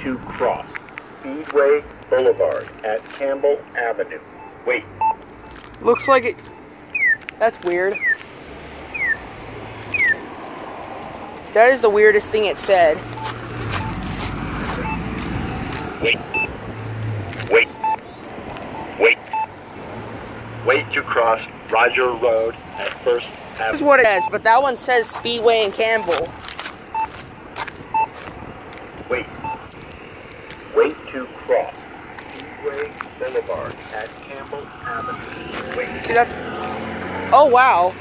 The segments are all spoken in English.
to cross Speedway Boulevard at Campbell Avenue. Wait. Looks like it... That's weird. That is the weirdest thing it said. Wait. Wait. Wait. Wait to cross Roger Road at First Avenue. This is what it says, but that one says Speedway and Campbell. Wait. Wait to cross Speedway Boulevard at Campbell Avenue. Wait. See, that's... Oh, wow.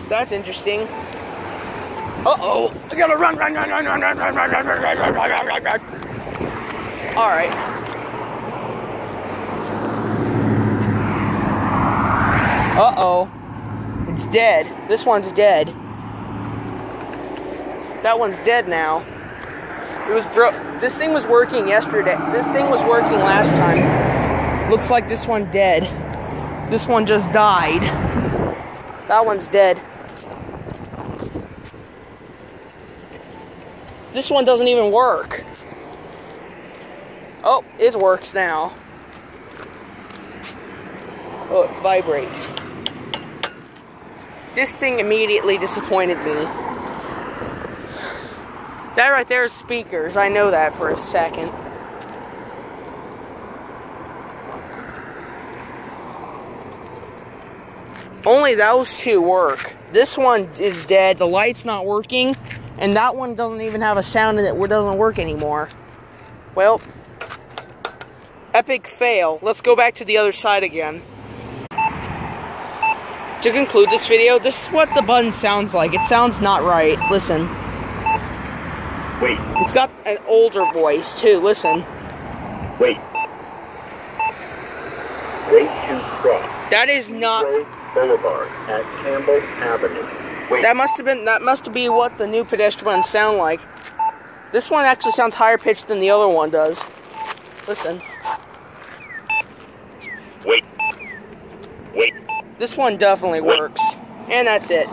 That's interesting. Uh-oh. I gotta run. Alright. Uh-oh. It's dead. This one's dead. That one's dead now. It was this thing was working yesterday. This thing was working last time. Looks like this one dead. This one just died. That one's dead. This one doesn't even work. Oh, it works now. Oh, it vibrates. This thing immediately disappointed me. That right there is speakers. I know that for a second. Only those two work. This one is dead. The light's not working. And that one doesn't even have a sound in it. It doesn't work anymore. Well, epic fail. Let's go back to the other side again. To conclude this video, this is what the button sounds like. It sounds not right. Listen. Wait. It's got an older voice, too. Listen. Wait. Wait to cross. That is not... Boulevard at Campbell Avenue. Wait. That must be what the new pedestrians sound like. This one actually sounds higher pitched than the other one does. Listen. Wait. Wait. This one definitely works. And that's it.